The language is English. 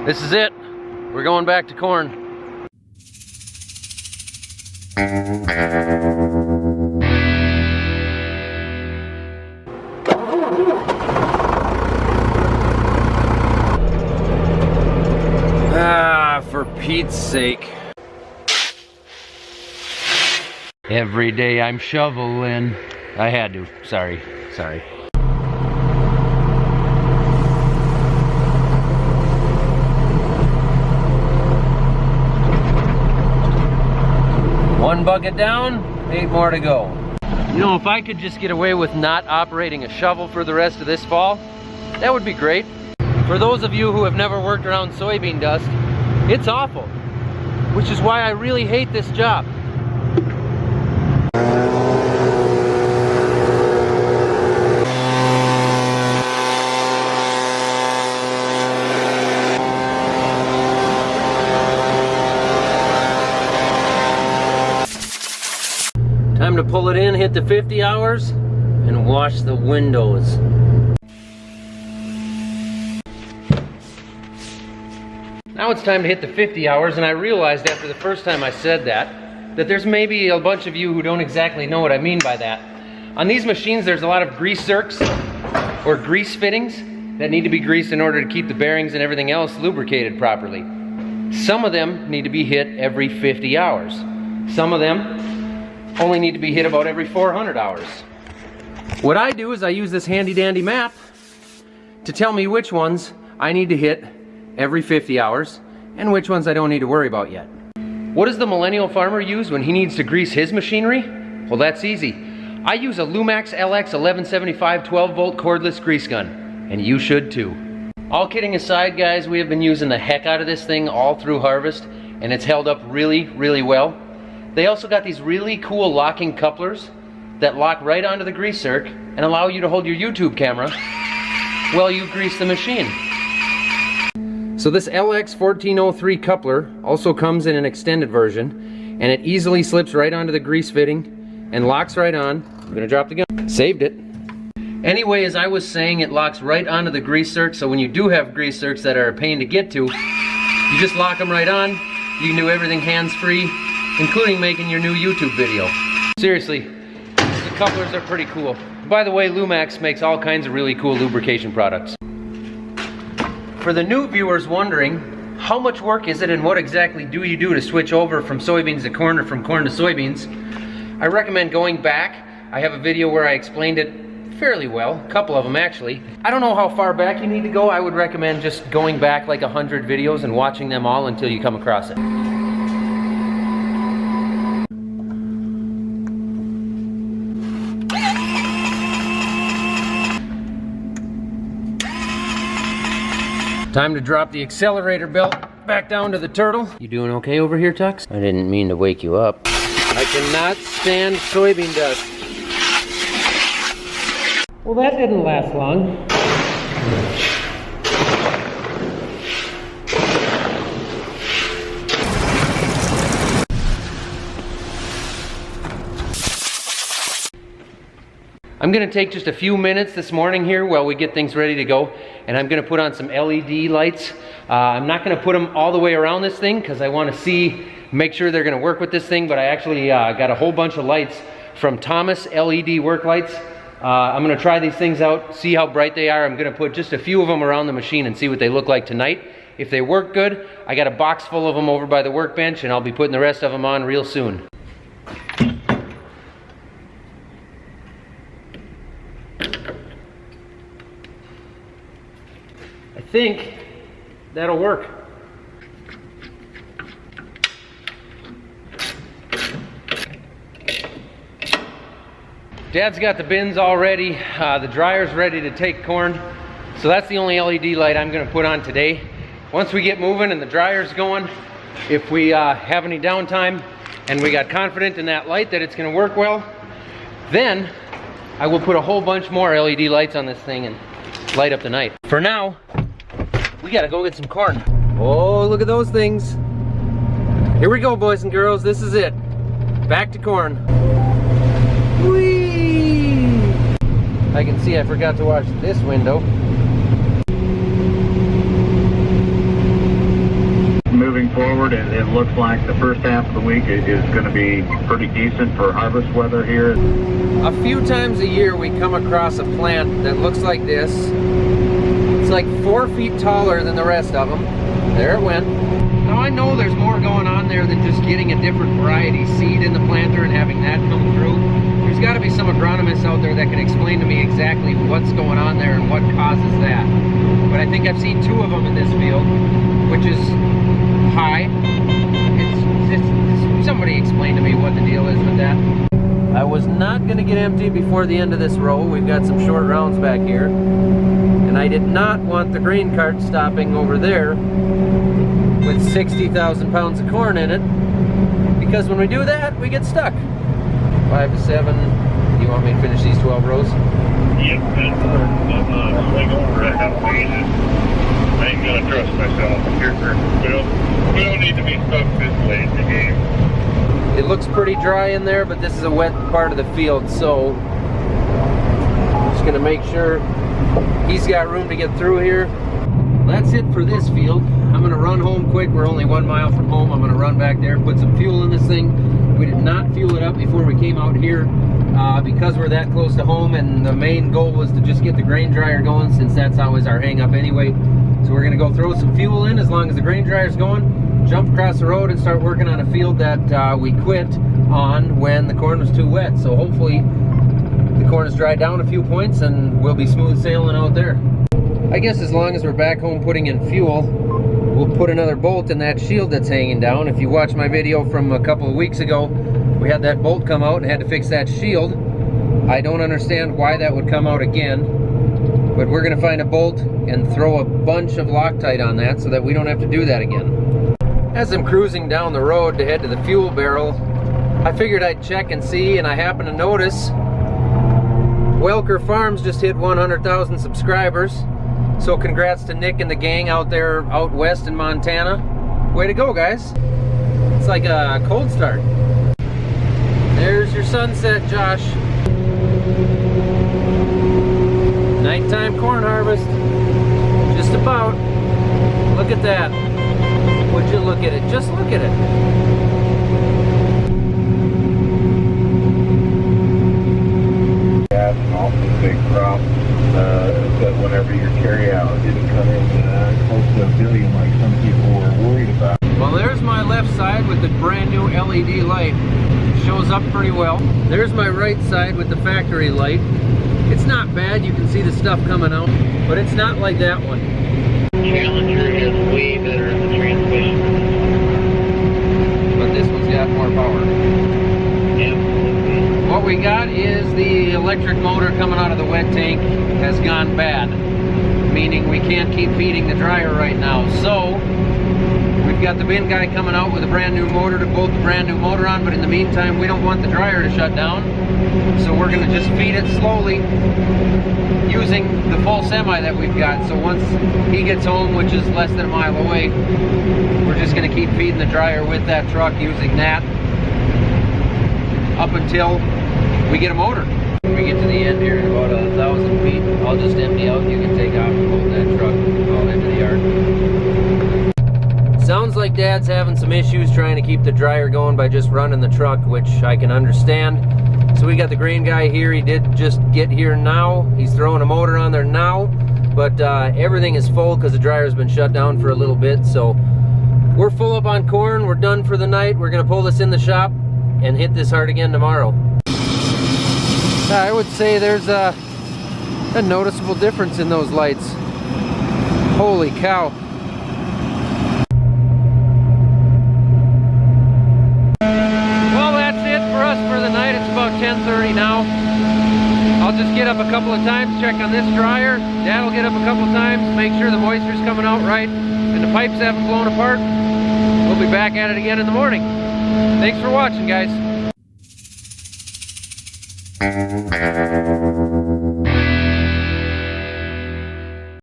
This is it. We're going back to corn. Ah, for Pete's sake. Every day I'm shoveling. I had to. Sorry. One bucket down, 8 more to go. You know, if I could just get away with not operating a shovel for the rest of this fall, that would be great. For those of you who have never worked around soybean dust, it's awful, which is why I really hate this job. Time to pull it in, hit the 50 hours, and wash the windows. Now it's time to hit the 50 hours, and I realized after the first time I said that there's maybe a bunch of you who don't exactly know what I mean by that. On these machines, there's a lot of grease zerks, or grease fittings, that need to be greased in order to keep the bearings and everything else lubricated properly. Some of them need to be hit every 50 hours. Some of them only need to be hit about every 400 hours. What I do is I use this handy dandy map to tell me which ones I need to hit every 50 hours and which ones I don't need to worry about yet. What does the millennial farmer use when he needs to grease his machinery? Well, that's easy. I use a Lumax LX 1175 12 volt cordless grease gun, and you should too. All kidding aside, guys, we have been using the heck out of this thing all through harvest, and it's held up really, really well. They also got these really cool locking couplers that lock right onto the grease zerk and allow you to hold your YouTube camera while you grease the machine. So this LX 1403 coupler also comes in an extended version, and it easily slips right onto the grease fitting and locks right on. I'm gonna drop the gun. Saved it. Anyway, as I was saying, it locks right onto the grease zerk, so when you do have grease zerks that are a pain to get to, you just lock them right on. You can do everything hands-free, including making your new YouTube video. Seriously, the couplers are pretty cool. By the way, Lumax makes all kinds of really cool lubrication products. For the new viewers wondering, how much work is it and what exactly do you do to switch over from soybeans to corn or from corn to soybeans? I recommend going back. I have a video where I explained it fairly well, a couple of them actually. I don't know how far back you need to go. I would recommend just going back like 100 videos and watching them all until you come across it. Time to drop the accelerator belt back down to the turtle. You doing okay over here, Tux? I didn't mean to wake you up. I cannot stand soybean dust. Well, that didn't last long. I'm gonna take just a few minutes this morning here while we get things ready to go, and I'm gonna put on some LED lights. I'm not gonna put them all the way around this thing because I wanna make sure they're gonna work with this thing, but I actually got a whole bunch of lights from Thomas LED work lights. I'm gonna try these things out, see how bright they are. I'm gonna put just a few of them around the machine and see what they look like tonight. If they work good, I got a box full of them over by the workbench, and I'll be putting the rest of them on real soon. I think that'll work. Dad's got the bins all ready, the dryer's ready to take corn, so that's the only LED light I'm going to put on today. Once we get moving and the dryer's going, if we have any downtime and we got confident in that light that it's going to work well, then I will put a whole bunch more LED lights on this thing and light up the night. For now, we gotta go get some corn. Oh, look at those things. Here we go, boys and girls, this is it. Back to corn. Whee! I can see I forgot to wash this window. forward, it looks like the first half of the week is going to be pretty decent for harvest weather here. A few times a year we come across a plant that looks like this. It's like 4 feet taller than the rest of them. There it went. Now I know there's more going on there than just getting a different variety seed in the planter and having that come through. There's got to be some agronomists out there that can explain to me exactly what's going on there and what causes that. But I think I've seen 2 of them in this field, which is high. It's somebody explain to me what the deal is with that. I was not going to get empty before the end of this row. We've got some short rounds back here. And I did not want the grain cart stopping over there with 60,000 pounds of corn in it, because when we do that, we get stuck. 5 to 7. Do you want me to finish these 12 rows? Yep, I'm going over it halfway. I ain't gonna trust myself here. We don't need to be stuck this late in the game. It looks pretty dry in there, but this is a wet part of the field, so I'm just gonna make sure he's got room to get through here. That's it for this field. I'm gonna run home quick. We're only 1 mile from home. I'm gonna run back there, put some fuel in this thing. We did not fuel it up before we came out here because we're that close to home, and the main goal was to just get the grain dryer going, since that's always our hang up anyway. So we're gonna go throw some fuel in as long as the grain dryer's going, jump across the road and start working on a field that we quit on when the corn was too wet. So hopefully the corn has dried down a few points and we'll be smooth sailing out there. I guess as long as we're back home putting in fuel, we'll put another bolt in that shield that's hanging down. If you watch my video from a couple of weeks ago, we had that bolt come out and had to fix that shield. I don't understand why that would come out again, but we're gonna find a bolt and throw a bunch of Loctite on that so that we don't have to do that again. As I'm cruising down the road to head to the fuel barrel, I figured I'd check and see, and I happened to notice Welker Farms just hit 100,000 subscribers. So congrats to Nick and the gang out there out west in Montana. Way to go, guys. It's like a cold start. There's your sunset, Josh. Nighttime corn harvest. Just about. Look at that. Would you look at it? Just look at it. Gas and also big crop. That whenever your carryout didn't come in close to $1 billion like some people were worried about. Well, there's my left side with the brand new LED light. Shows up pretty well. There's my right side with the factory light. It's not bad, you can see the stuff coming out, but it's not like that one. Challenger is way better in the transmission. But this one's got more power. Yep. What we got is the electric motor coming out of the wet tank has gone bad, meaning we can't keep feeding the dryer right now. So we've got the bin guy coming out with a brand new motor to bolt the brand new motor on, but in the meantime we don't want the dryer to shut down, so we're going to just feed it slowly using the full semi that we've got. So once he gets home, which is less than a mile away, we're just going to keep feeding the dryer with that truck using that up until we get a motor. When we get to the end here in about 1,000 feet, I'll just empty out and you can take off and load that truck all into the yard. Sounds like Dad's having some issues trying to keep the dryer going by just running the truck, which I can understand. So we got the grain guy here. He did just get here now. He's throwing a motor on there now, but everything is full because the dryer's been shut down for a little bit. So we're full up on corn. We're done for the night. We're gonna pull this in the shop and hit this hard again tomorrow. I would say there's a noticeable difference in those lights. Holy cow. Well, that's it for us for the night. It's about 10:30 now. I'll just get up a couple of times, check on this dryer. Dad will get up a couple of times, make sure the moisture's coming out right and the pipes haven't blown apart. We'll be back at it again in the morning. Thanks for watching, guys.